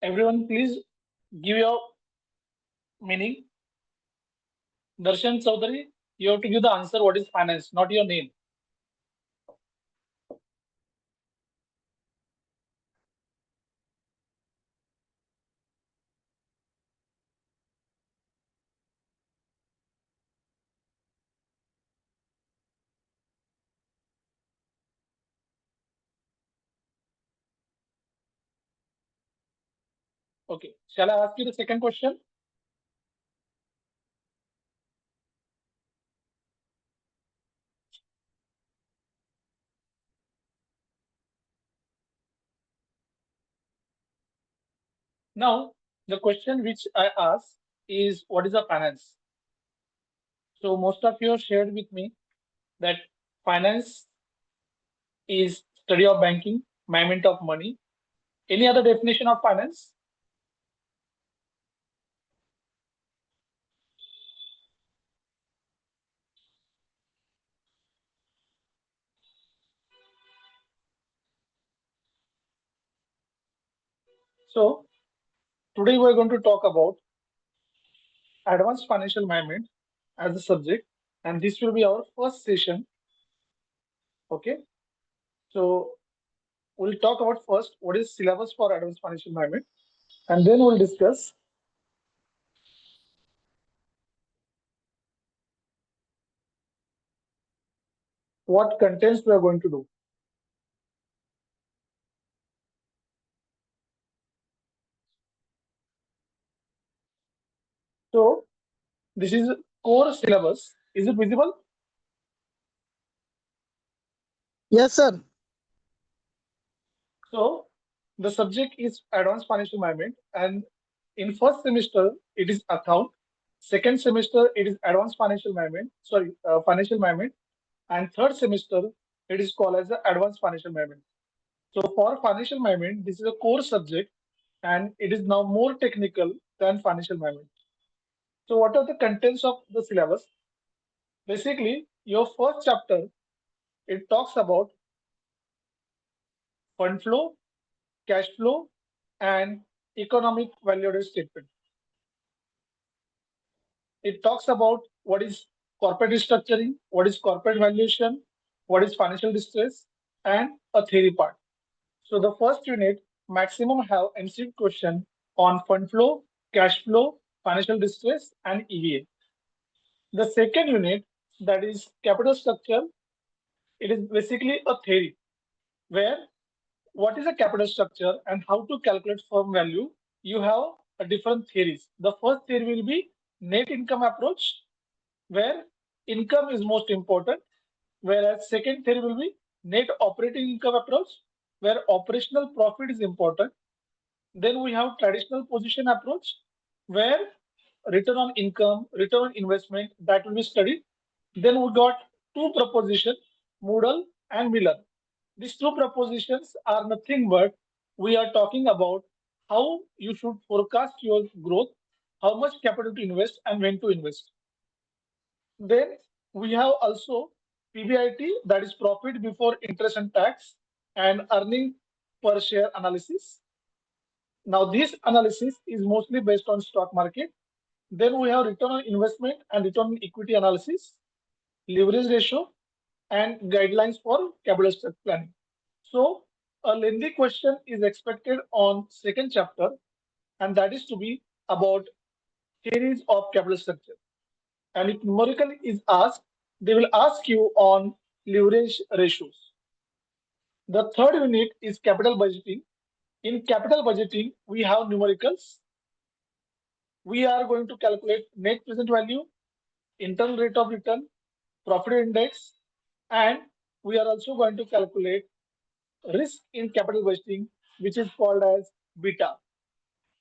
Everyone, please give your meaning. Darshan Chaudhary, you have to give the answer what is finance, not your name. Okay. Shall I ask you the second question? Now, the question which I ask is what is a finance? So most of you have shared with me that finance is study of banking, management of money. Any other definition of finance? So today we're going to talk about advanced financial management as a subject, and this will be our first session. Okay. So we'll talk about first what is syllabus for advanced financial management, and then we'll discuss what contents we are going to do. So this is core syllabus. Is it visible? Yes, sir. So the subject is advanced financial management, and in first semester it is account. Second semester it is advanced financial management. Sorry, financial management, and third semester it is called as the advanced financial management. So for financial management, this is a core subject, and it is now more technical than financial management. So what are the contents of the syllabus? Basically, your first chapter it talks about fund flow, cash flow, and economic value statement. It talks about what is corporate restructuring, what is corporate valuation, what is financial distress, and a theory part. So the first unit maximum have MCQ question on fund flow, cash flow, financial distress, and EVA. The second unit, that is capital structure, it is basically a theory where what is a capital structure and how to calculate firm value. You have a different theories. The first theory will be net income approach, where income is most important, whereas second theory will be net operating income approach, where operational profit is important. Then we have traditional position approach, where return on income, return on investment, that will be studied. Then we got two proposition, Moodle and Miller. These two propositions are nothing but we are talking about how you should forecast your growth, how much capital to invest, and when to invest. Then we have also PBIT, that is profit before interest and tax, and earning per share analysis. Now, this analysis is mostly based on stock market. Then we have return on investment and return on equity analysis, leverage ratio, and guidelines for capital structure planning. So, a lengthy question is expected on second chapter, and that is to be about theories of capital structure. And if numerical is asked, they will ask you on leverage ratios. The third unit is capital budgeting. In capital budgeting, we have numericals. We are going to calculate net present value, internal rate of return, profit index, and we are also going to calculate risk in capital budgeting, which is called as beta.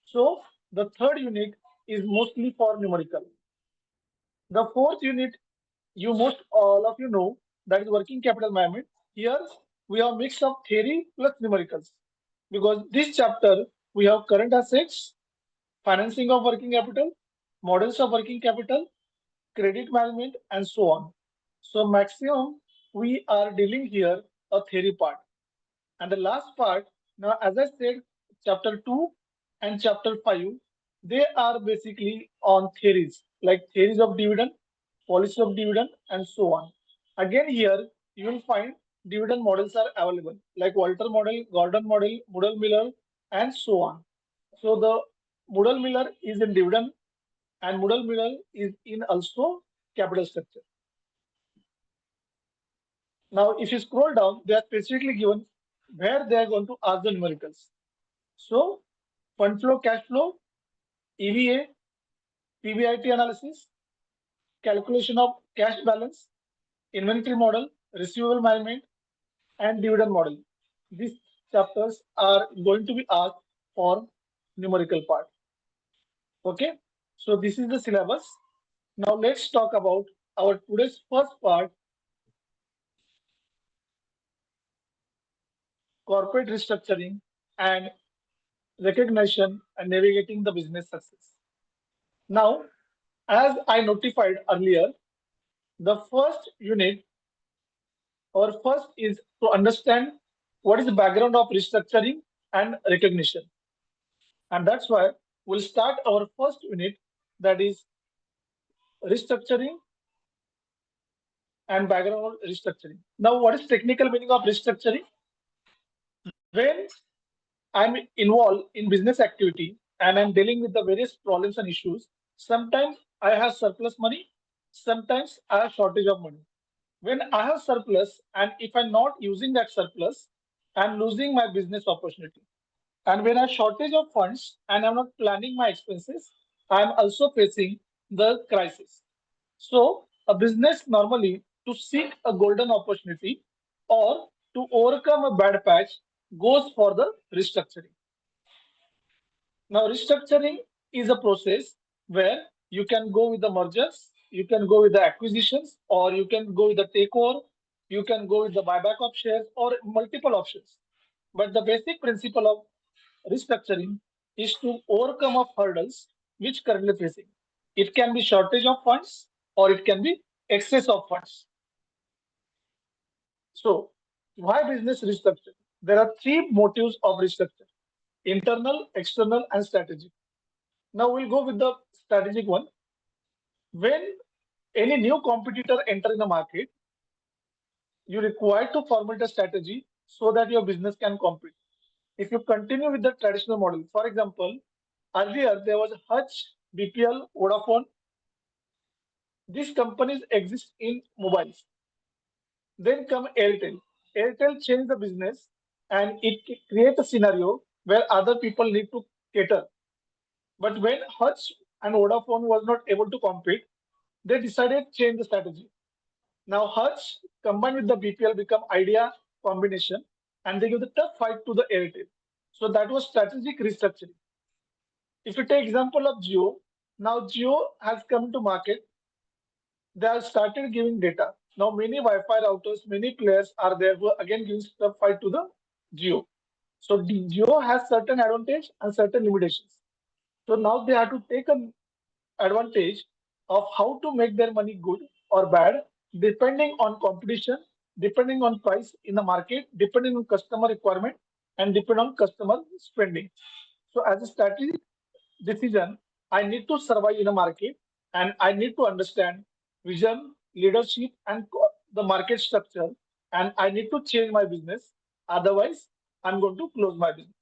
So the third unit is mostly for numerical. The fourth unit, you most all of you know, that is working capital management. Here we have mix of theory plus numericals, because this chapter we have current assets, financing of working capital, models of working capital, credit management, and so on. So maximum we are dealing here a theory part. And the last part, now as I said, chapter 2 and chapter 5, they are basically on theories like theories of dividend, policy of dividend, and so on. Again, here you will find dividend models are available like Walter model, Gordon model, Mudal-Miller, and so on. So the Mudal-Miller is in dividend and Mudal-Miller is in also capital structure. Now, if you scroll down, they are specifically given where they are going to ask the numericals. So, fund flow, cash flow, EVA, PBIT analysis, calculation of cash balance, inventory model, receivable management, and dividend model. These chapters are going to be asked for numerical part. Okay, so this is the syllabus. Now let's talk about our today's first part, corporate restructuring and recognition and navigating the business success. Now, as I notified earlier, the first unit or first is to understand what is the background of restructuring and recognition. And that's why we'll start our first unit, that is restructuring and background of restructuring. Now, what is technical meaning of restructuring? When I'm involved in business activity and I'm dealing with the various problems and issues, sometimes I have surplus money, sometimes I have shortage of money. When I have surplus and if I'm not using that surplus, I'm losing my business opportunity. And when I have shortage of funds and I'm not planning my expenses, I'm also facing the crisis. So a business normally to seek a golden opportunity or to overcome a bad patch goes for the restructuring. Now, restructuring is a process where you can go with the mergers, you can go with the acquisitions, or you can go with the takeover, you can go with the buyback of shares, or multiple options. But the basic principle of restructuring is to overcome of hurdles which currently facing. It can be shortage of funds or it can be excess of funds. So, why business restructure? There are three motives of restructure: internal, external, and strategic. Now we'll go with the strategic one. When any new competitor enter in the market, you require to formulate a strategy so that your business can compete. If you continue with the traditional model, for example, earlier there was Hutch, BPL, Vodafone. These companies exist in mobiles. Then come Airtel. Airtel changed the business and it creates a scenario where other people need to cater. But when Hutch and Vodafone was not able to compete, they decided to change the strategy. Now Hutch combined with the BPL become Idea combination and they give the tough fight to the Airtel. So that was strategic restructuring. If you take example of Jio, now Jio has come to market. They have started giving data. Now many Wi-Fi routers, many players are there who are again giving tough fight to the Jio. So the Jio has certain advantage and certain limitations. So now they have to take an advantage of how to make their money good or bad, depending on competition, depending on price in the market, depending on customer requirement, and depending on customer spending. So as a strategic decision, I need to survive in a market and I need to understand vision, leadership, and the market structure, and I need to change my business. Otherwise, I'm going to close my business.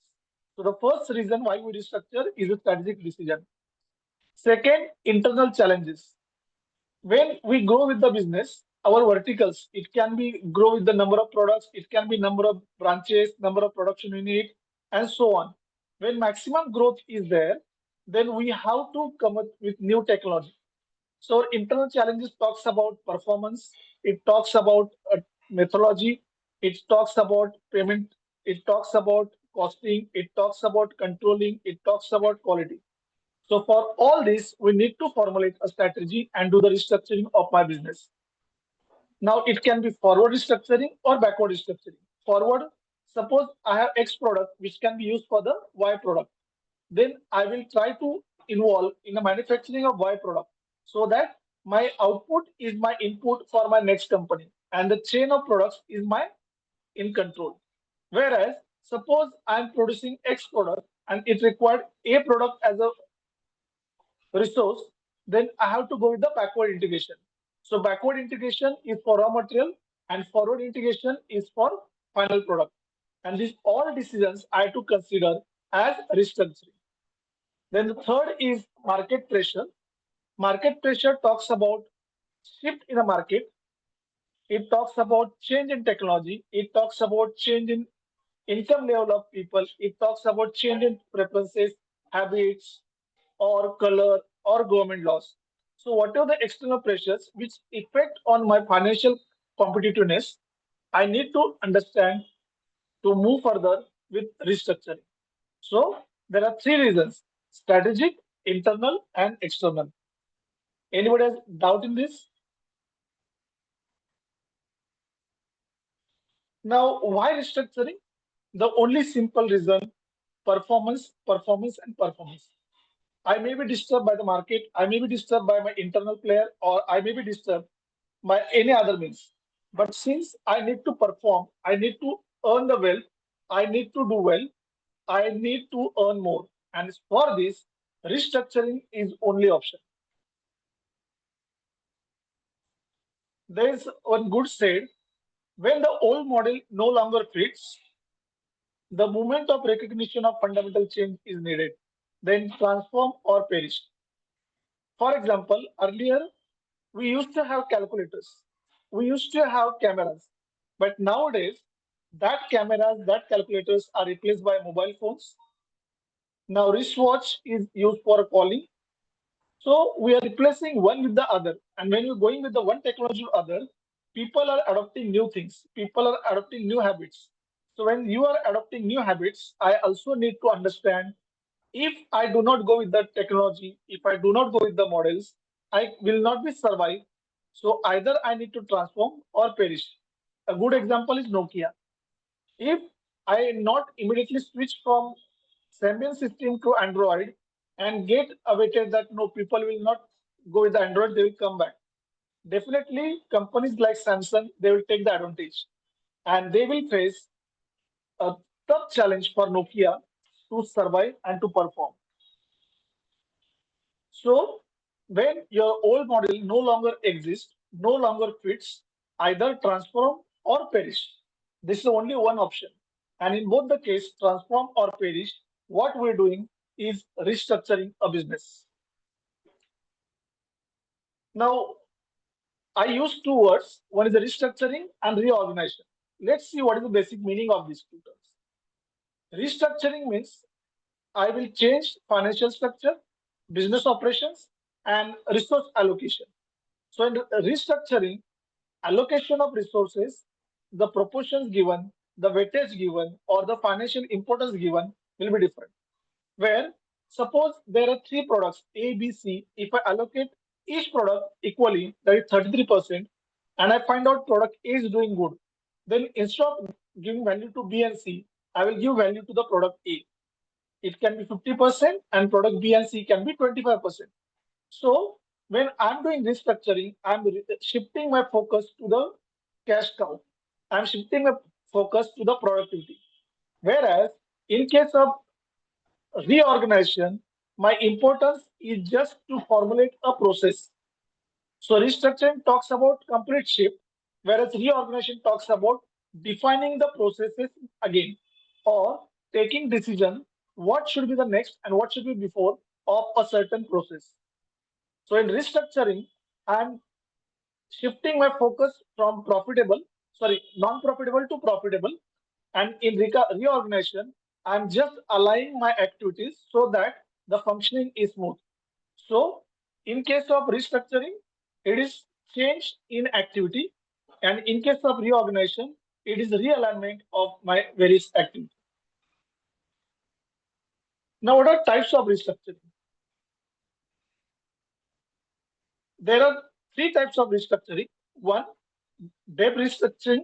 So the first reason why we restructure is a strategic decision. Second, internal challenges. When we grow with the business, our verticals, it can be grow with the number of products, it can be number of branches, number of production unit, and so on. When maximum growth is there, then we have to come up with new technology. So internal challenges talks about performance, it talks about methodology, it talks about payment, it talks about costing, it talks about controlling, it talks about quality. So for all this, we need to formulate a strategy and do the restructuring of my business. Now it can be forward restructuring or backward restructuring. Forward, suppose I have X product which can be used for the Y product. Then I will try to involve in the manufacturing of Y product so that my output is my input for my next company and the chain of products is my in control. Whereas suppose I'm producing X product and it required a product as a resource, then I have to go with the backward integration. So backward integration is for raw material and forward integration is for final product. And these all decisions I have to consider as restructuring. Then the third is market pressure. Market pressure talks about shift in the market. It talks about change in technology. It talks about change in income level of people. It talks about change in preferences, habits, or color or government laws. So what are the external pressures which affect on my financial competitiveness? I need to understand to move further with restructuring. So there are three reasons: strategic, internal, and external. Anybody has doubt in this? Now, why restructuring? The only simple reason: performance, performance, and performance. I may be disturbed by the market, I may be disturbed by my internal player, or I may be disturbed by any other means. But since I need to perform, I need to earn the wealth, I need to do well, I need to earn more. And for this, restructuring is only option. There is one good said, when the old model no longer fits, the moment of recognition of fundamental change is needed. Then transform or perish. For example, earlier we used to have calculators, we used to have cameras, but nowadays that cameras, that calculators are replaced by mobile phones. Now wristwatch is used for calling. So we are replacing one with the other. And when you're going with the one technology to other, people are adopting new things. People are adopting new habits. So when you are adopting new habits, I also need to understand, if I do not go with the technology, if I do not go with the models, I will not be survive. So either I need to transform or perish. A good example is Nokia. If I not immediately switch from Symbian system to Android and get awaited that no, people will not go with the Android, they will come back. Definitely, companies like Samsung, they will take the advantage and they will face a tough challenge for Nokia to survive and to perform. So when your old model no longer exists, no longer fits, either transform or perish. This is only one option. And in both the case, transform or perish, what we're doing is restructuring a business. Now, I use two words. One is the restructuring and reorganization. Let's see what is the basic meaning of these two terms. Restructuring means I will change financial structure, business operations, and resource allocation. So in restructuring, allocation of resources, the proportions given, the weightage given, or the financial importance given will be different. Where suppose there are three products A, B, C. If I allocate each product equally, that is 33%, and I find out product A is doing good, then instead of giving value to B and C, I will give value to the product A. It can be 50% and product B and C can be 25%. So when I'm doing restructuring, I'm shifting my focus to the cash cow. I'm shifting my focus to the productivity. Whereas in case of reorganization, my importance is just to formulate a process. So restructuring talks about complete shift, whereas reorganization talks about defining the processes again, or taking decision what should be the next and what should be before of a certain process. So in restructuring, I'm shifting my focus from non-profitable to profitable. And in reorganization, I'm just aligning my activities so that the functioning is smooth. So in case of restructuring, it is change in activity. And in case of reorganization, it is realignment of my various activities. Now, what are types of restructuring? There are three types of restructuring. One, debt restructuring,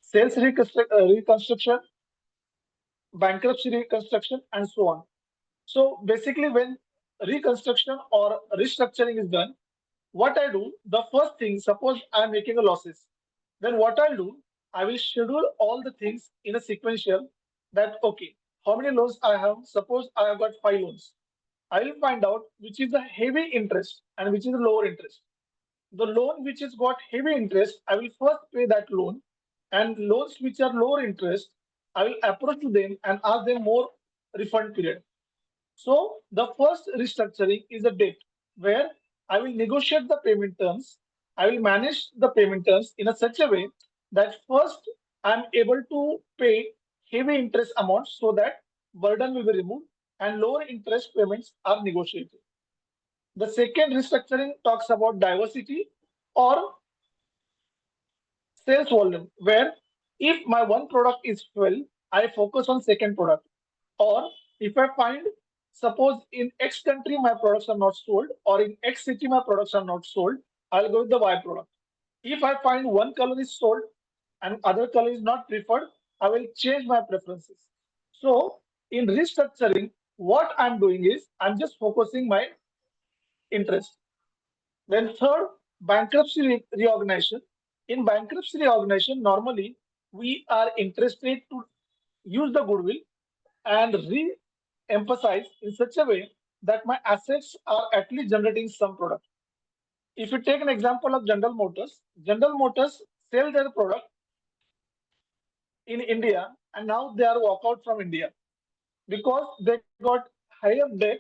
sales reconstruction, bankruptcy reconstruction, and so on. So basically, when reconstruction or restructuring is done, what I do, the first thing, suppose I'm making a losses, then what I'll do, I will schedule all the things in a sequential that, okay, how many loans I have. Suppose I have got five loans. I will find out which is the heavy interest and which is the lower interest. The loan which has got heavy interest, I will first pay that loan, and loans which are lower interest, I will approach to them and ask them more refund period. So the first restructuring is a debt where I will negotiate the payment terms. I will manage the payment terms in a such a way that first I'm able to pay heavy interest amounts so that burden will be removed and lower interest payments are negotiated. The second restructuring talks about diversity or sales volume, where if my one product is full, I focus on second product. Or if I find, suppose in X country my products are not sold, or in X city my products are not sold, I'll go with the Y product. If I find one color is sold and other color is not preferred, I will change my preferences. So in restructuring, what I'm doing is I'm just focusing my interest. Then third, bankruptcy reorganization. In bankruptcy reorganization, normally we are interested to use the goodwill and re-emphasize in such a way that my assets are at least generating some product. If you take an example of General Motors sell their product in India and now they are walk out from India because they got higher debt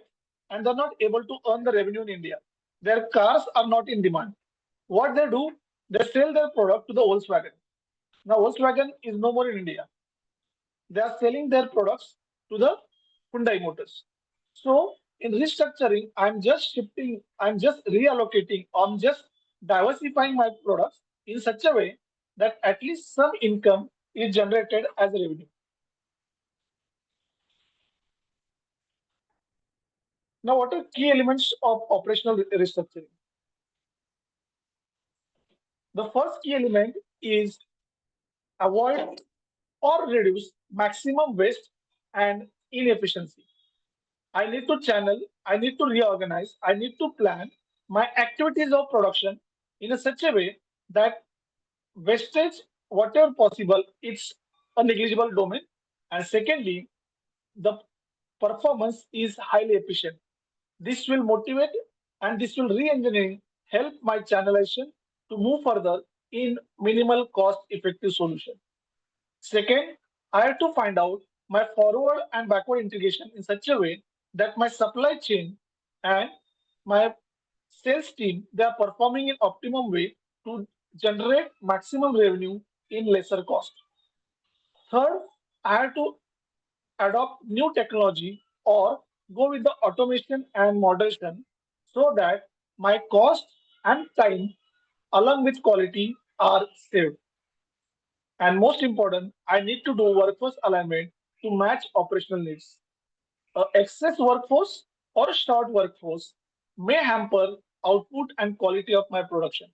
and they're not able to earn the revenue in India. Their cars are not in demand. What they do, they sell their product to the Volkswagen. Now Volkswagen is no more in India. They are selling their products to the Hyundai Motors. So in restructuring, I'm just reallocating, I'm just diversifying my products in such a way that at least some income is generated as a revenue. Now, what are key elements of operational restructuring? The first key element is avoid or reduce maximum waste and inefficiency. I need to channel, I need to reorganize, I need to plan my activities of production in a such a way that wastage, whatever possible, it's a negligible domain. And secondly, the performance is highly efficient. This will motivate and this will re-engineering help my channelization to move further in minimal cost effective solution. Second, I have to find out my forward and backward integration in such a way that my supply chain and my sales team they are performing in optimum way to generate maximum revenue in lesser cost. Third, I have to adopt new technology or go with the automation and moderation so that my cost and time along with quality are saved. And most important, I need to do workforce alignment to match operational needs. Excess workforce or short workforce may hamper output and quality of my production.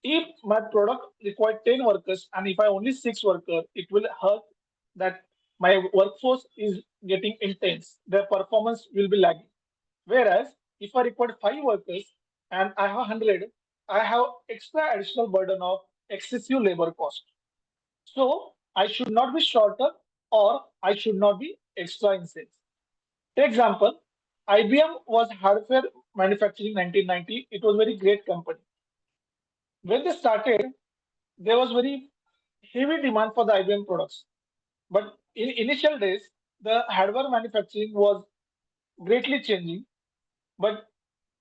If my product requires 10 workers and if I only 6 workers, it will hurt that my workforce is getting intense. Their performance will be lagging. Whereas if I require 5 workers and I have 100, I have extra additional burden of excessive labor cost. So I should not be shorter or I should not be extra in sales. Take example, IBM was hardware manufacturing 1990. It was very great company. When they started, there was very heavy demand for the IBM products. But in initial days, the hardware manufacturing was greatly changing, but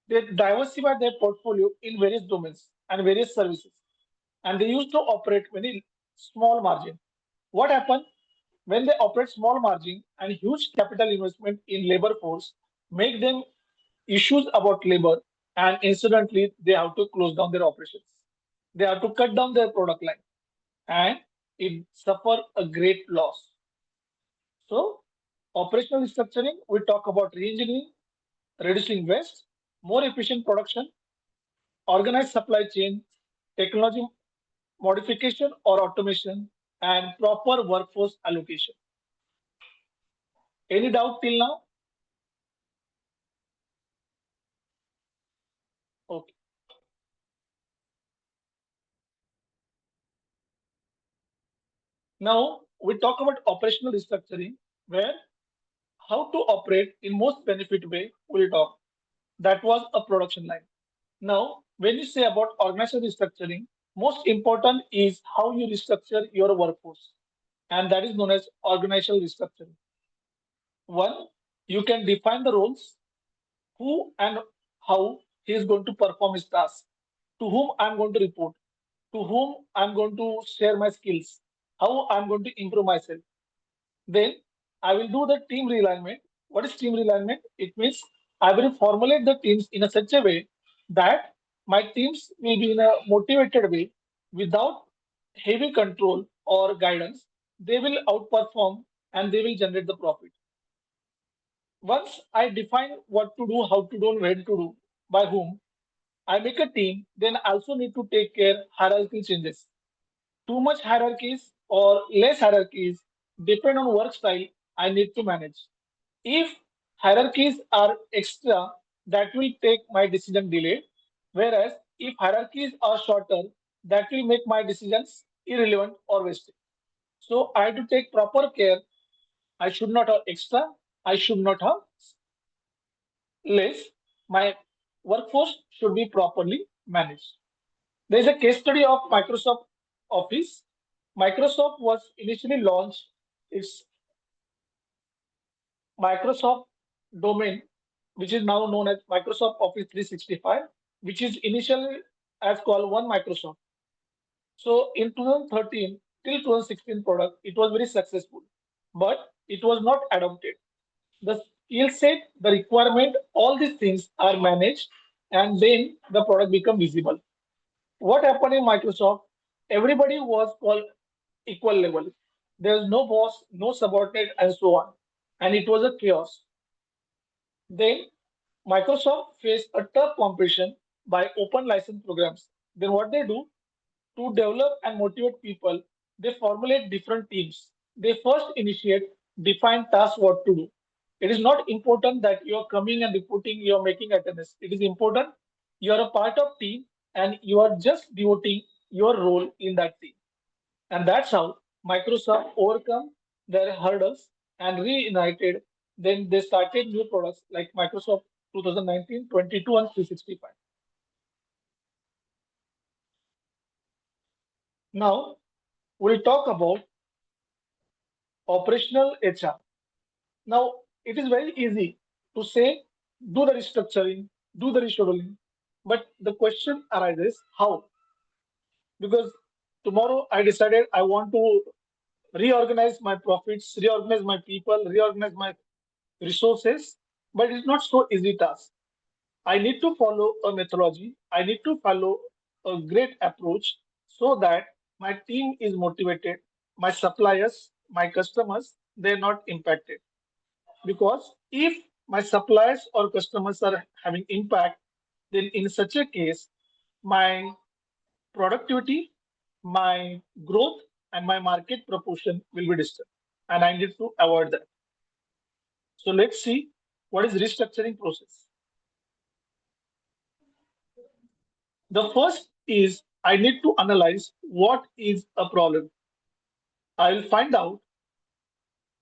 they diversified their portfolio in various domains and various services. And they used to operate very small margin. What happened when they operate small margin and huge capital investment in labor force make them issues about labor and incidentally they have to close down their operations. They have to cut down their product line and it suffer a great loss. So operational restructuring, we talk about re-engineering, reducing waste, more efficient production, organized supply chain, technology modification or automation, and proper workforce allocation. Any doubt till now? Okay. Now we talk about operational restructuring. where how to operate in most benefit way we'll talk. That was a production line. Now, when you say about organizational restructuring, most important is how you restructure your workforce, and that is known as organizational restructuring. One, you can define the roles, who and how he is going to perform his task, to whom I'm going to report, to whom I'm going to share my skills, how I'm going to improve myself. Then I will do the team realignment. What is team realignment? It means I will formulate the teams in a such a way that my teams will be in a motivated way without heavy control or guidance. They will outperform and they will generate the profit. Once I define what to do, how to do, and when to do, by whom, I make a team, then I also need to take care hierarchical changes. Too much hierarchies or less hierarchies depend on work style I need to manage. If hierarchies are extra, that will take my decision delayed. Whereas if hierarchies are shorter, that will make my decisions irrelevant or wasted. So I have to take proper care. I should not have extra. I should not have less. My workforce should be properly managed. There is a case study of Microsoft Office. Microsoft was initially launched its Microsoft domain, which is now known as Microsoft Office 365, which is initially as called One Microsoft. So in 2013 till 2016 product, it was very successful, but it was not adopted. The skill set, the requirement, all these things are managed, and then the product become visible. What happened in Microsoft? Everybody was called equal level. There's no boss, no subordinate, and so on. And it was a chaos. Then Microsoft faced a tough competition by open license programs. Then what they do to develop and motivate people, they formulate different teams. They first initiate, define tasks what to do. It is not important that you're coming and reporting, you're making attendance. It is important you're a part of team and you are just devoting your role in that team. And that's how Microsoft overcome their hurdles and reunited. Then they started new products like Microsoft 2019, 22, and 365. Now we'll talk about operational HR. Now it is very easy to say do the restructuring, do the rescheduling, but the question arises how? Because tomorrow I decided I want to reorganize my profits, reorganize my people, reorganize my resources, but it's not so easy task. I need to follow a methodology. I need to follow a great approach so that my team is motivated, my suppliers, my customers, they're not impacted. Because if my suppliers or customers are having impact, then in such a case, my productivity, my growth, and my market proportion will be disturbed. And I need to avoid that. So let's see what is restructuring process. The first is I need to analyze what is a problem. I will find out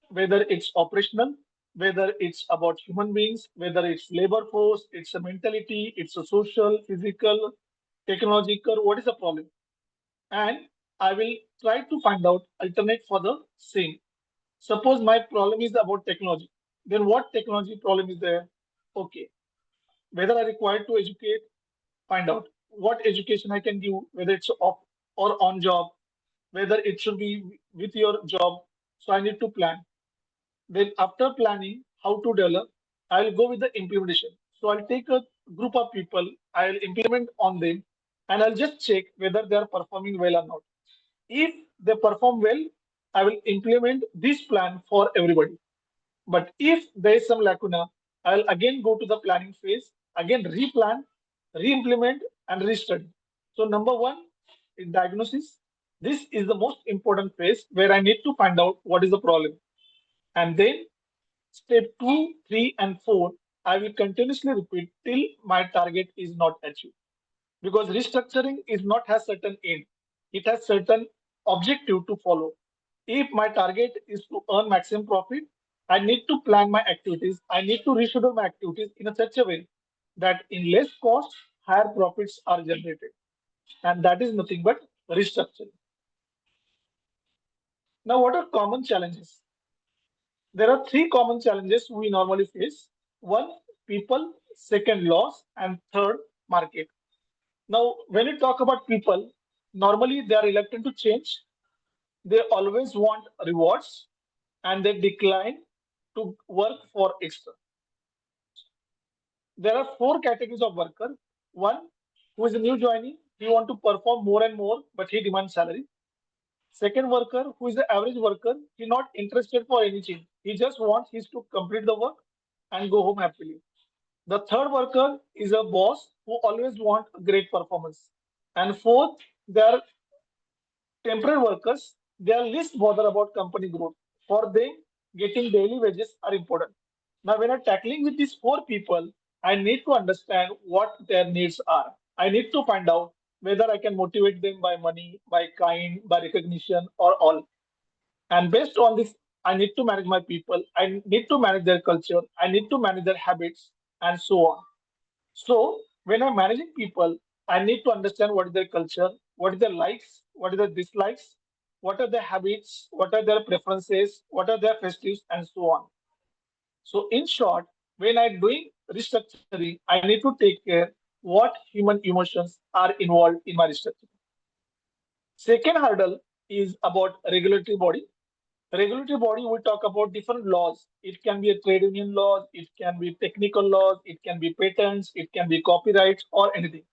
whether it's operational, whether it's about human beings, whether it's labor force, it's a mentality, it's a social, physical, technological, what is the problem? And I will try to find out alternate for the same. Suppose my problem is about technology. Then what technology problem is there? Okay. Whether I require to educate, find out what education I can give, whether it's off or on job, whether it should be with your job. So I need to plan. Then after planning how to develop, I'll go with the implementation. So I'll take a group of people, I'll implement on them, and I'll just check whether they are performing well or not. If they perform well, I will implement this plan for everybody. But if there is some lacuna, I'll again go to the planning phase, again replan, re-implement, and restudy. So number one is diagnosis. This is the most important phase where I need to find out what is the problem. And then step two, three, and four, I will continuously repeat till my target is not achieved. Because restructuring is not has certain end. It has certain objective to follow. If my target is to earn maximum profit, I need to plan my activities. I need to reschedule my activities in a such a way that in less cost, higher profits are generated. And that is nothing but restructuring. Now, what are common challenges? There are three common challenges we normally face. One, people, second, loss, and third, market. Now, when you talk about people, normally they are reluctant to change. They always want rewards and they decline to work for extra. There are four categories of worker. One, who is a new joinee, he want to perform more and more, but he demands salary. Second worker, who is the average worker, he not interested for any change. He just wants his to complete the work and go home happily. The third worker is a boss who always want great performance. And fourth, they are temporary workers. They are least bothered about company growth. For them, getting daily wages are important. Now, when I'm tackling with these four people, I need to understand what their needs are. I need to find out whether I can motivate them by money, by kind, by recognition, or all. And based on this, I need to manage my people. I need to manage their culture. I need to manage their habits, and so on. So when I'm managing people, I need to understand what is their culture, what is their likes, what is their dislikes, what are their habits, what are their preferences, what are their festives, and so on. So in short, when I'm doing restructuring, I need to take care what human emotions are involved in my restructuring. Second hurdle is about regulatory body. Regulatory body, we talk about different laws. It can be a trade union laws, it can be technical laws, it can be patents, it can be copyrights or anything.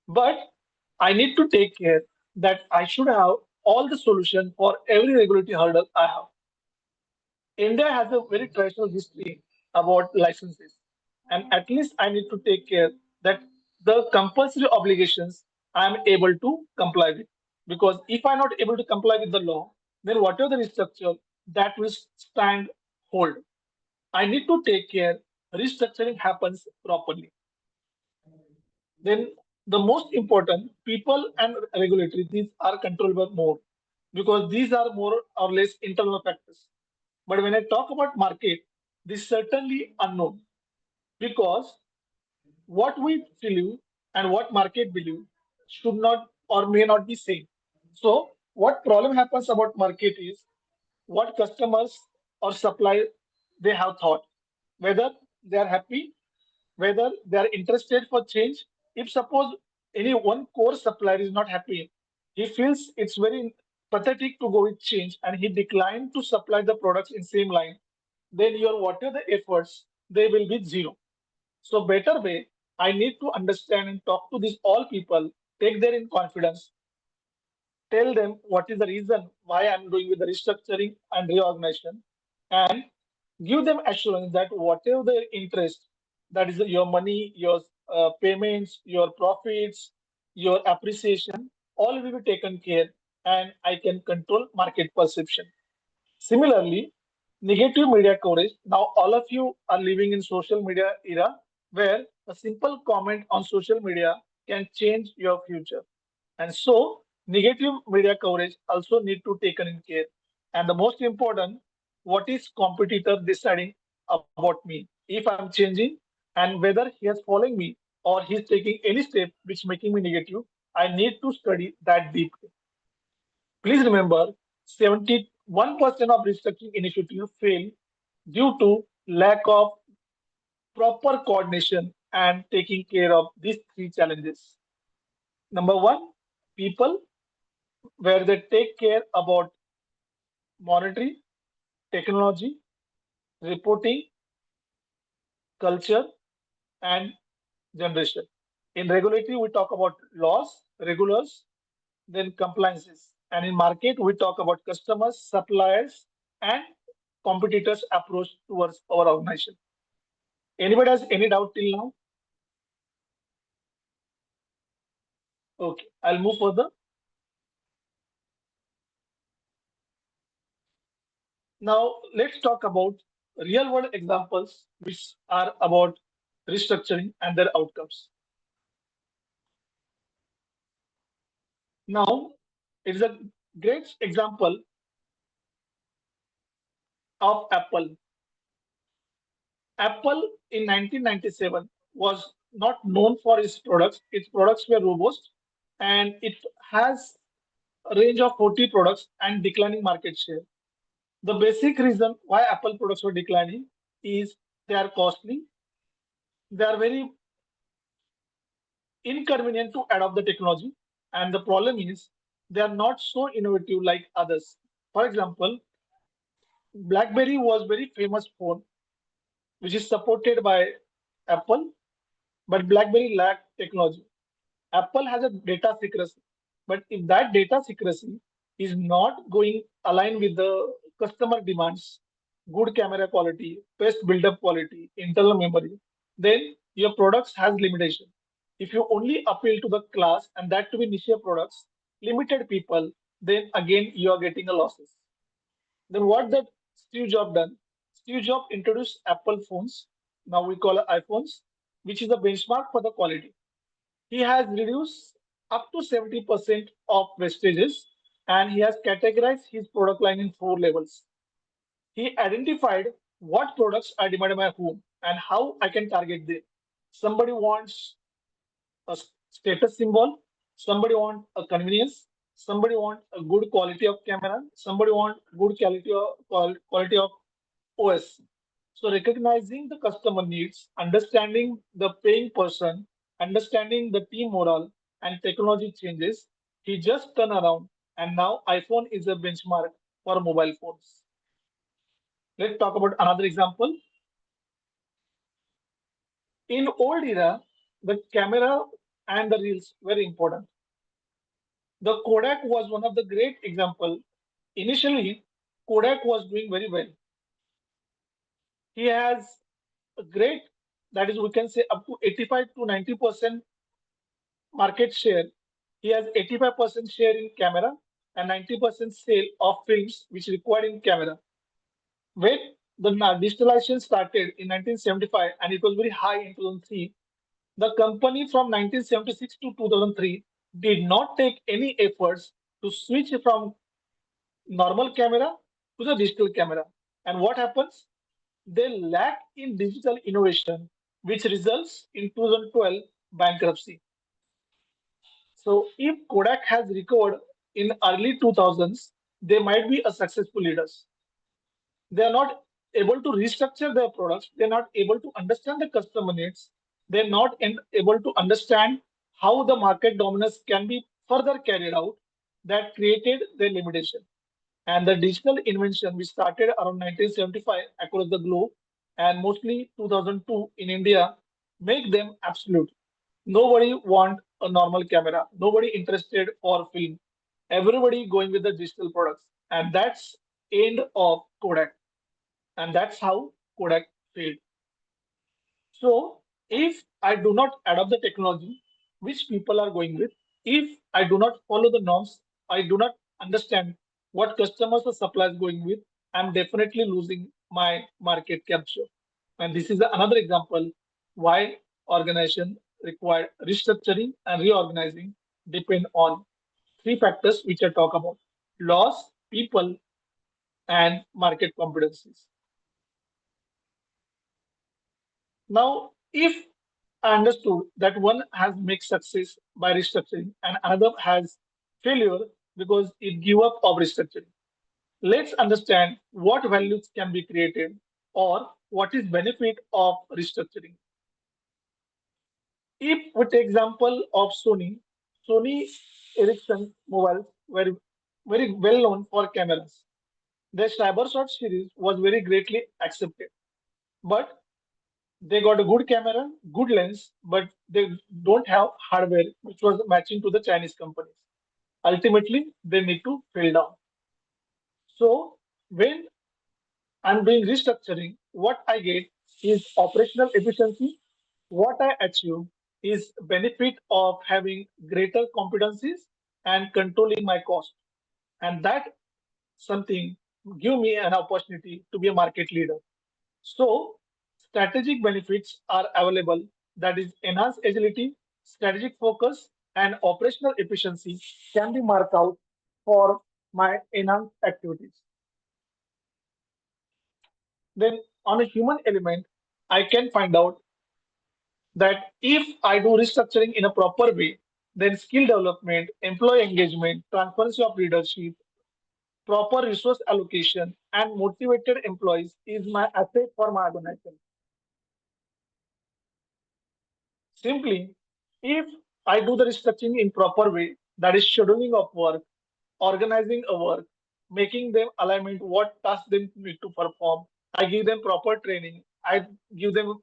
But I need to take care that I should have all the solution for every regulatory hurdle I have. India has a very traditional history about licenses, and at least I need to take care that the compulsory obligations I am able to comply with. Because if I'm not able to comply with the law, then whatever the restructure that will stand hold. I need to take care restructuring happens properly. Then the most important people and regulatory these are controllable more because these are more or less internal factors. But when I talk about market, this is certainly unknown because what we believe and what market believe should not or may not be same. So what problem happens about market is what customers or supply they have thought, whether they are happy, whether they are interested for change. If suppose any one core supplier is not happy, he feels it's very pathetic to go with change and he declined to supply the products in same line, then your whatever the efforts, they will be zero. So better way, I need to understand and talk to these all people, take their in confidence, tell them what is the reason why I'm doing with the restructuring and reorganization, and give them assurance that whatever their interest, that is your money, your payments, your profits, your appreciation, all will be taken care, and I can control market perception. Similarly, negative media coverage. Now, all of you are living in social media era where a simple comment on social media can change your future. And so, negative media coverage also need to taken in care. And the most important, what is competitor deciding about me? If I'm changing and whether he is following me or he's taking any step which making me negative, I need to study that deeply. Please remember, 71% of restructuring initiatives fail due to lack of proper coordination and taking care of these three challenges. Number one, people, where they take care about monitoring, technology, reporting, culture, and generation. In regulatory, we talk about laws, regulars, then compliances. And in market, we talk about customers, suppliers, and competitors' approach towards our organization. Anybody has any doubt till now? Okay, I'll move further. Now, let's talk about real world examples which are about restructuring and their outcomes. Now, it's a great example of Apple. Apple in 1997 was not known for its products. Its products were robust and it has a range of 40 products and declining market share. The basic reason why Apple products were declining is they are costly, they are very inconvenient to adopt the technology, and the problem is they are not so innovative like others. For example, BlackBerry was very famous phone which is supported by Apple, but BlackBerry lacked technology. Apple has a data secrecy, but if that data secrecy is not going align with the customer demands, good camera quality, best build-up quality, internal memory, then your products has limitation. If you only appeal to the class and that to be niche products, limited people, then again you are getting a losses. Then what that Steve Jobs done? Steve Jobs introduced Apple phones, now we call it iPhones, which is a benchmark for the quality. He has reduced up to 70% of wastages and he has categorized his product line in four levels. He identified what products are demanded by whom and how I can target them. Somebody wants a status symbol, somebody wants a convenience, somebody wants a good quality of camera, somebody wants good quality of OS. So recognizing the customer needs, understanding the paying person, understanding the team morale and technology changes, he just turned around and now iPhone is a benchmark for mobile phones. Let's talk about another example. In old era, the camera and the reels were important. The Kodak was one of the great example. Initially, Kodak was doing very well. He has a great, that is, we can say up to 85 to 90% market share. He has 85% share in camera and 90% sale of films which required in camera. When the digitalization started in 1975 and it was very high in 2003, the company from 1976 to 2003 did not take any efforts to switch from normal camera to the digital camera. And what happens? They lack in digital innovation, which results in 2012 bankruptcy. So if Kodak has recovered in early 2000s, they might be a successful leaders. They are not able to restructure their products. They're not able to understand the customer needs. They're not able to understand how the market dominance can be further carried out. That created their limitation. And the digital invention, which started around 1975 across the globe and mostly 2002 in India, make them absolute. Nobody want a normal camera. Nobody interested for film. Everybody going with the digital products, and that's end of Kodak, and that's how Kodak failed. So if I do not adopt the technology which people are going with, if I do not follow the norms, I do not understand what customers or suppliers going with, I'm definitely losing my market capture. And this is another example why organization require restructuring and reorganizing depend on three factors which I talk about: laws, people, and market competencies. Now, if I understood that one has made success by restructuring and another has failure because it give up of restructuring. Let's understand what values can be created or what is benefit of restructuring. If we take example of Sony, Sony Ericsson mobiles were very well known for cameras. Their CyberShot series was very greatly accepted, but they got a good camera, good lens, but they don't have hardware which was matching to the Chinese companies. Ultimately, they need to fail down. So when I'm doing restructuring, what I get is operational efficiency. What I achieve is benefit of having greater competencies and controlling my cost. And that something give me an opportunity to be a market leader. So strategic benefits are available, that is enhanced agility, strategic focus, and operational efficiency can be marked out for my enhanced activities. Then on a human element, I can find out that if I do restructuring in a proper way, then skill development, employee engagement, transparency of leadership, proper resource allocation, and motivated employees is my asset for my organization. Simply, if I do the restructuring in proper way, that is scheduling of work, organizing a work, making them alignment what tasks they need to perform. I give them proper training. I give them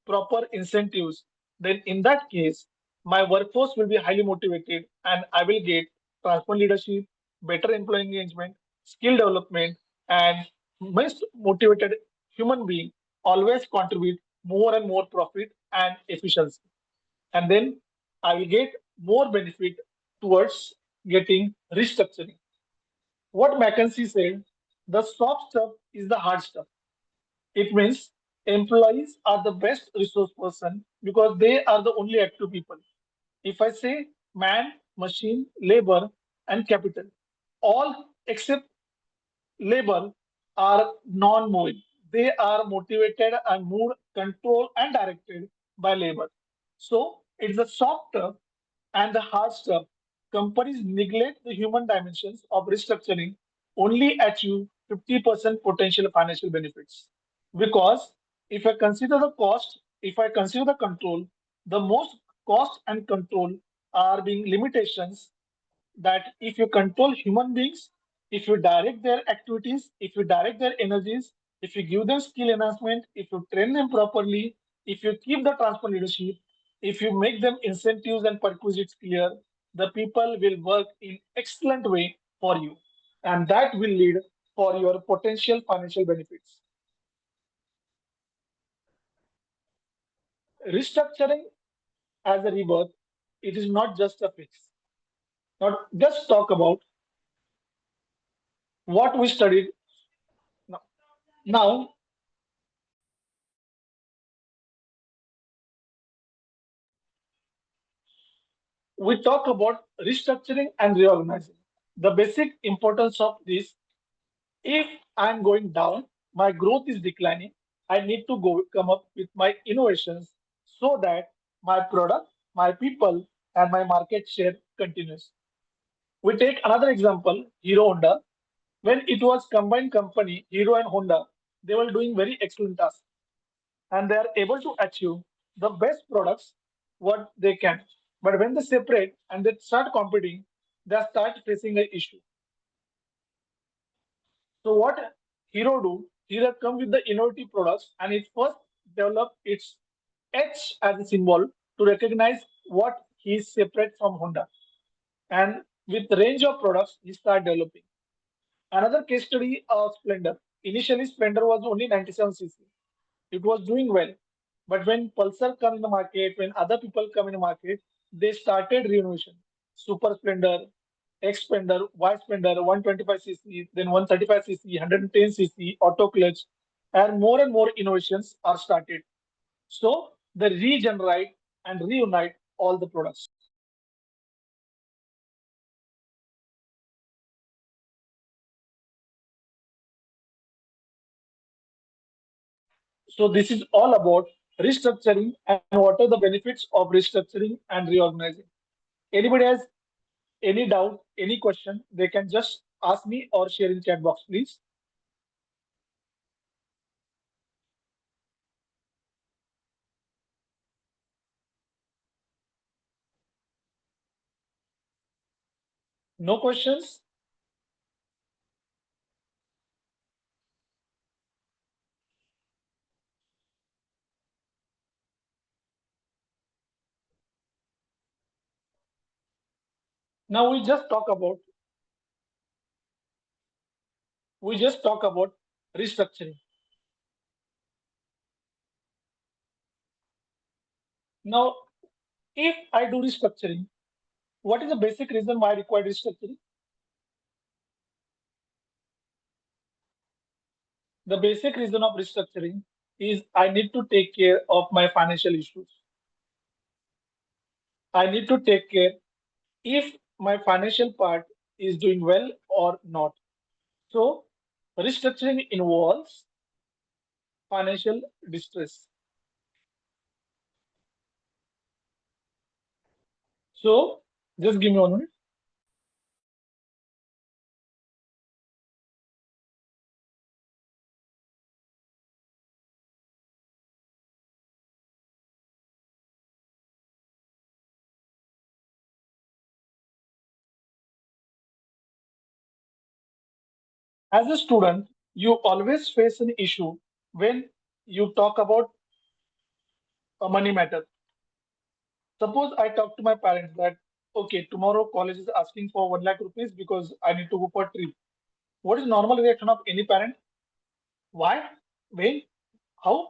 proper incentives. Then in that case, my workforce will be highly motivated and I will get transparent leadership, better employee engagement, skill development, and most motivated human being always contribute more and more profit and efficiency. And then I will get more benefit towards getting restructuring. What McKinsey said, the soft stuff is the hard stuff. It means employees are the best resource person because they are the only active people. If I say man, machine, labor, and capital, all except labor are non-moving. They are motivated and moved, controlled, and directed by labor. So it's the soft stuff and the hard stuff. Companies neglect the human dimensions of restructuring, only achieve 50% potential financial benefits. Because if I consider the cost, if I consider the control, the most cost and control are being limitations that if you control human beings, if you direct their activities, if you direct their energies, if you give them skill enhancement, if you train them properly, if you keep the transfer leadership, if you make them incentives and perquisites clear, the people will work in excellent way for you. And that will lead for your potential financial benefits. Restructuring as a rebirth, it is not just a fix. Now, just talk about what we studied now. Now, we talk about restructuring and reorganizing. The basic importance of this, if I'm going down, my growth is declining, I need to go come up with my innovations so that my product, my people, and my market share continues. We take another example, Hero Honda. When it was combined company, Hero and Honda, they were doing very excellent tasks and they are able to achieve the best products what they can. But when they separate and they start competing, they start facing an issue. So what Hero do? Hero come with the innovative products and it first develop its H as a symbol to recognize what he is separate from Honda. And with the range of products, he start developing. Another case study of Splendor. Initially, Splendor was only 97cc. It was doing well. But when Pulsar come in the market, when other people come in the market, they started renovation. Super Splendor, X Splendor, Y Splendor, 125cc, then 135cc, 110cc, auto clutch, and more innovations are started. So they regenerate and reunite all the products. So this is all about restructuring and what are the benefits of restructuring and reorganizing. Anybody has any doubt, any question, they can just ask me or share in chat box, please. No questions? Now we just talk about restructuring. Now, if I do restructuring, what is the basic reason why I require restructuring? The basic reason of restructuring is I need to take care of my financial issues. I need to take care if my financial part is doing well or not. So, restructuring involves financial distress. So just give me 1 minute. As a student, you always face an issue when you talk about a money matter. Suppose I talk to my parents that, okay, tomorrow college is asking for 1 lakh rupees because I need to go for a trip. What is normal reaction of any parent? Why? When? How?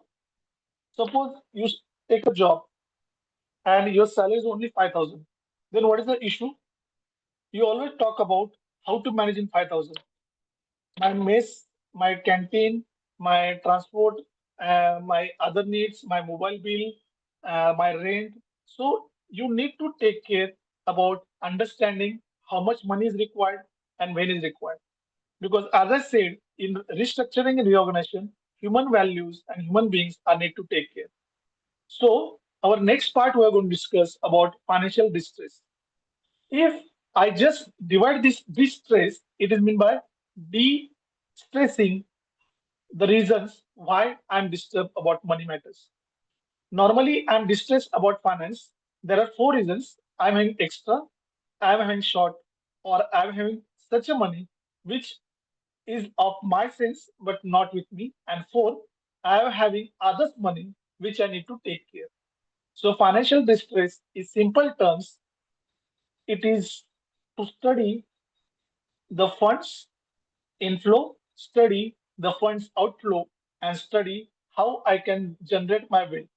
Suppose you take a job and your salary is only 5,000. Then what is the issue? You always talk about how to manage in 5,000. My mess, my canteen, my transport, my other needs, my mobile bill, my rent. So you need to take care about understanding how much money is required and when is required. Because as I said, in restructuring and reorganization, human values and human beings are need to take care. So our next part we are going to discuss about financial distress. If I just divide this distress, it is mean by de-stressing the reasons why I'm disturbed about money matters. Normally, I'm distressed about finance. There are four reasons. I'm having extra, I'm having short, or I'm having such a money which is of my sense but not with me. And four, I am having others' money which I need to take care. So financial distress is simple terms. It is to study the funds inflow, study the funds outflow, and study how I can generate my wealth.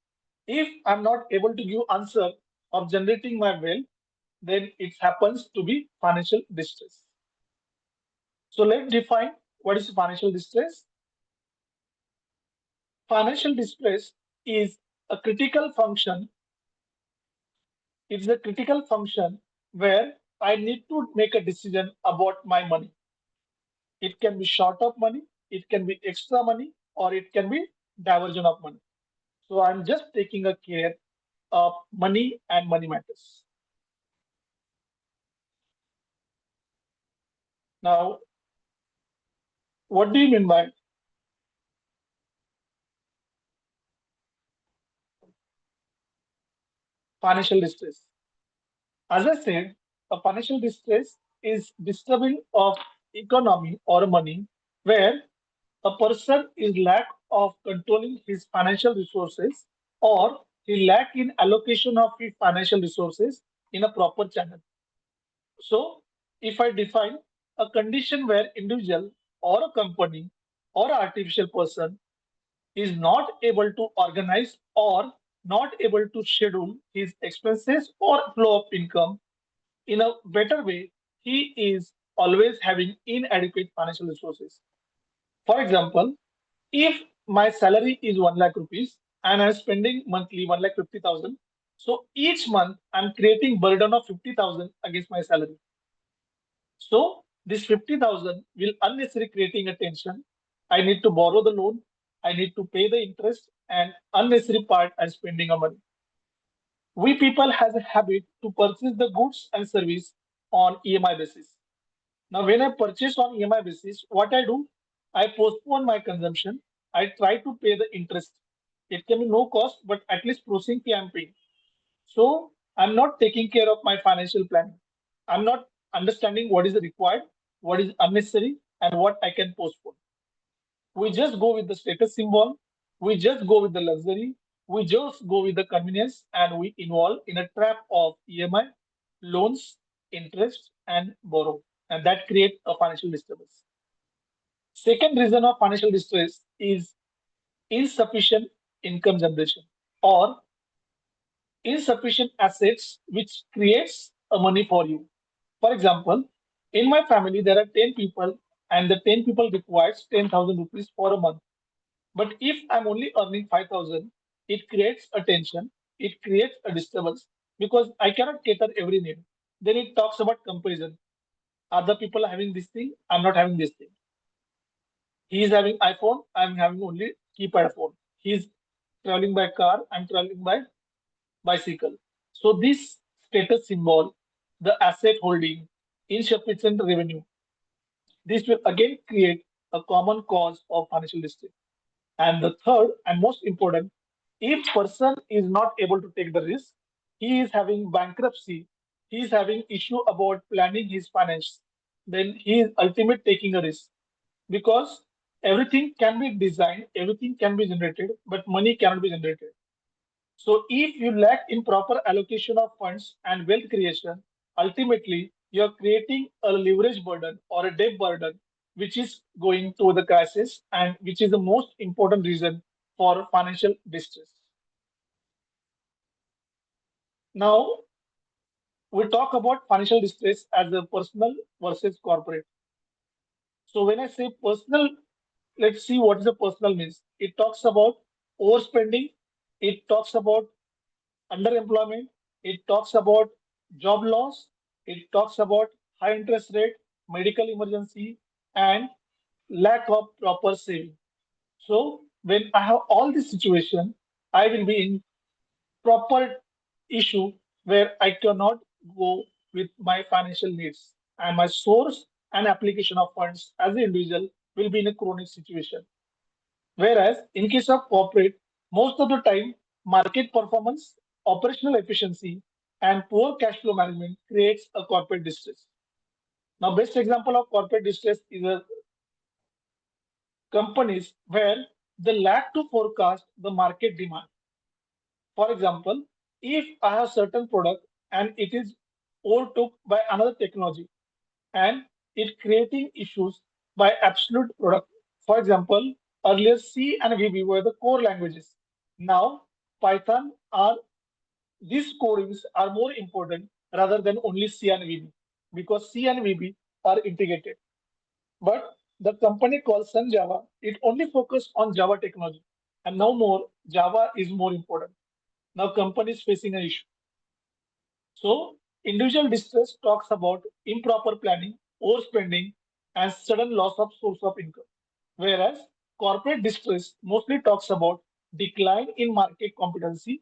If I'm not able to give answer of generating my wealth, then it happens to be financial distress. So let's define what is financial distress. Financial distress is a critical function. It's a critical function where I need to make a decision about my money. It can be short of money, it can be extra money, or it can be diversion of money. So I'm just taking a care of money and money matters. Now, what do you mean by financial distress? As I said, a financial distress is disturbing of economy or money where a person is lack of controlling his financial resources or he lack in allocation of his financial resources in a proper channel. So, if I define a condition where individual or a company or a artificial person is not able to organize or not able to schedule his expenses or flow of income in a better way, he is always having inadequate financial resources. For example, if my salary is 1 lakh rupees and I'm spending monthly 1 lakh 50,000, so each month I'm creating burden of 50,000 against my salary. So this 50,000 will unnecessarily creating a tension. I need to borrow the loan. I need to pay the interest and unnecessary part I'm spending on money. We people has a habit to purchase the goods and service on EMI basis. Now, when I purchase on EMI basis, what I do, I postpone my consumption. I try to pay the interest. It can be no cost, but at least processing fee I'm paying. So I'm not taking care of my financial planning. I'm not understanding what is required, what is unnecessary, and what I can postpone. We just go with the status symbol. We just go with the luxury. We just go with the convenience, and we involve in a trap of EMI, loans, interest, and borrow, and that creates a financial disturbance. Second reason of financial distress is insufficient income generation or insufficient assets which creates a money for you. For example, in my family there are 10 people and the 10 people requires 10,000 rupees for a month. But if I'm only earning 5,000, it creates a tension, it creates a disturbance because I cannot cater every need. Then it talks about comparison. Other people are having this thing, I'm not having this thing. He is having iPhone, I'm having only keypad phone. He's traveling by car, I'm traveling by bicycle. So this status symbol, the asset holding, insufficient revenue. This will again create a common cause of financial distress. And the third and most important, if person is not able to take the risk, he is having bankruptcy, he is having issue about planning his finance, then he is ultimate taking a risk because everything can be designed, everything can be generated, but money cannot be generated. So if you lack in proper allocation of funds and wealth creation, ultimately you're creating a leverage burden or a debt burden, which is going to the crisis and which is the most important reason for financial distress. Now we talk about financial distress as a personal versus corporate. So when I say personal, let's see what is a personal means. It talks about overspending, it talks about underemployment, it talks about job loss, it talks about high interest rate, medical emergency, and lack of proper saving. So when I have all this situation, I will be in proper issue where I cannot go with my financial needs and my source and application of funds as an individual will be in a chronic situation. Whereas in case of corporate, most of the time, market performance, operational efficiency, and poor cash flow management creates a corporate distress. Now, best example of corporate distress is a companies where they lack to forecast the market demand. For example, if I have certain product and it is overtook by another technology and it creating issues by absolute product. For example, earlier C and VB were the core languages. Now Python are these codings are more important rather than only C and VB because C and VB are integrated. But the company called Sun Java, it only focused on Java technology. And now more Java is more important. Now company is facing an issue. So, individual distress talks about improper planning, overspending, and sudden loss of source of income. Whereas corporate distress mostly talks about decline in market competency,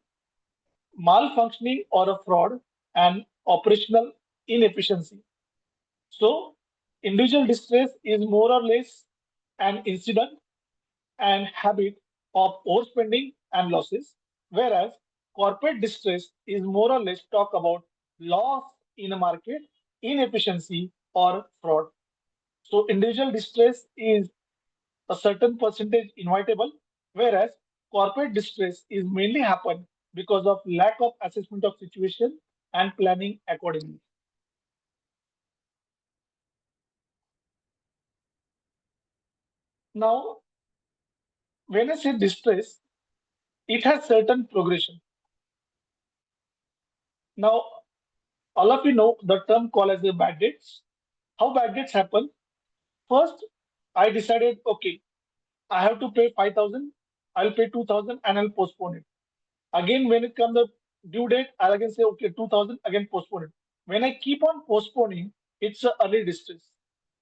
malfunctioning or a fraud, and operational inefficiency. So, individual distress is more or less an incident and habit of overspending and losses, whereas corporate distress is more or less talk about loss in a market, inefficiency, or fraud. So individual distress is a certain percentage inevitable, whereas corporate distress is mainly happen because of lack of assessment of situation and planning accordingly. Now, when I say distress, it has certain progression. Now, all of you know the term called as the bad debts. How bad debts happen? First, I decided, okay, I have to pay 5,000, I'll pay 2,000 and I'll postpone it. Again, when it comes the due date, I'll again say, okay, 2,000, again postpone it. When I keep on postponing, it's a early distress.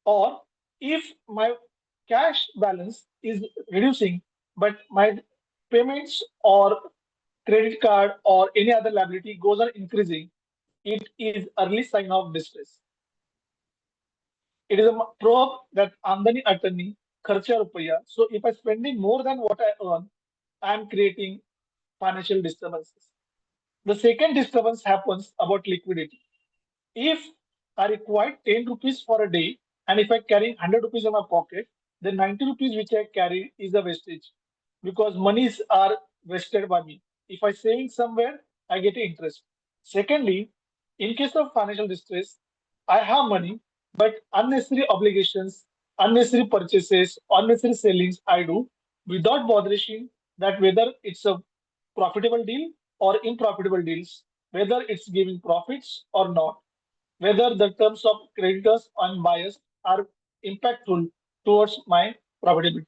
Or if my cash balance is reducing, but my payments or credit card or any other liability goes on increasing, it is early sign of distress. It is a proverb that Amdani Attorney, Kharcha Rupaya. So if I'm spending more than what I earn, I'm creating financial disturbances. The second disturbance happens about liquidity. If I require 10 rupees for a day, and if I carry 100 rupees in my pocket, the 90 rupees which I carry is a wastage because monies are wasted by me. If I saving somewhere, I get interest. Secondly, in case of financial distress, I have money, but unnecessary obligations, unnecessary purchases, unnecessary sellings I do without bothering that whether it's a profitable deal or unprofitable deals, whether it's giving profits or not, whether the terms of creditors and buyers are impactful towards my profitability.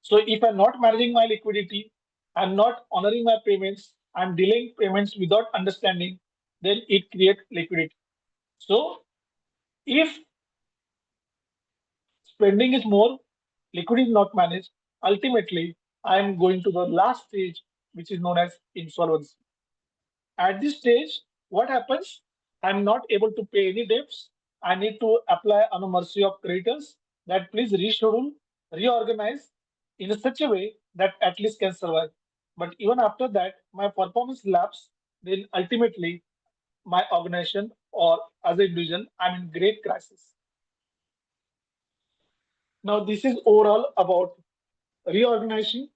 So if I'm not managing my liquidity, I'm not honoring my payments, I'm delaying payments without understanding, then it creates liquidity. So if spending is more, liquidity is not managed, ultimately I'm going to the last stage, which is known as insolvency. At this stage, what happens? I'm not able to pay any debts. I need to apply on the mercy of creditors that please reschedule, reorganize in such a way that at least can survive. But even after that, my performance lapse, then ultimately my organization or as a individual, I'm in great crisis. Now, this is overall about reorganizing,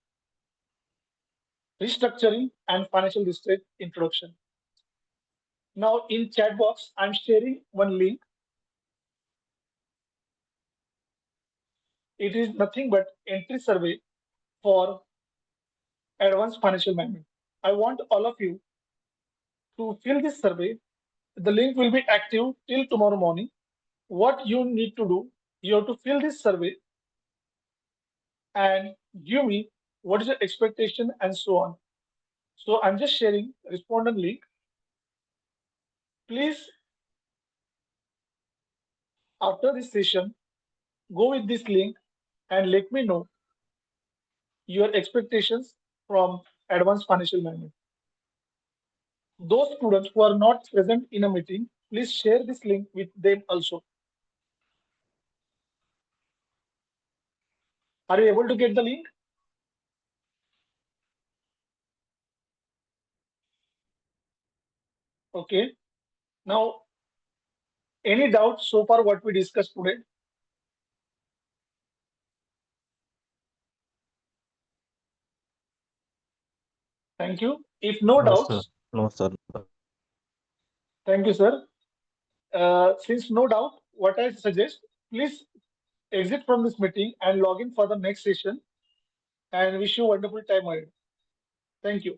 restructuring, and financial distress introduction. Now, in chat box, I'm sharing one link. It is nothing but entry survey for advanced financial management. I want all of you to fill this survey. The link will be active till tomorrow morning. What you need to do, you have to fill this survey and give me what is your expectation and so on. So I'm just sharing respondent link. Please, after this session, go with this link and let me know your expectations from advanced financial management. Those students who are not present in a meeting, please share this link with them also. Are you able to get the link? Okay. Now, any doubts so far what we discussed today? Thank you. If no No, sir. doubts, No, sir. thank you, sir. Since no doubt, what I suggest, please exit from this meeting and log in for the next session and wish you a wonderful time ahead. Thank you.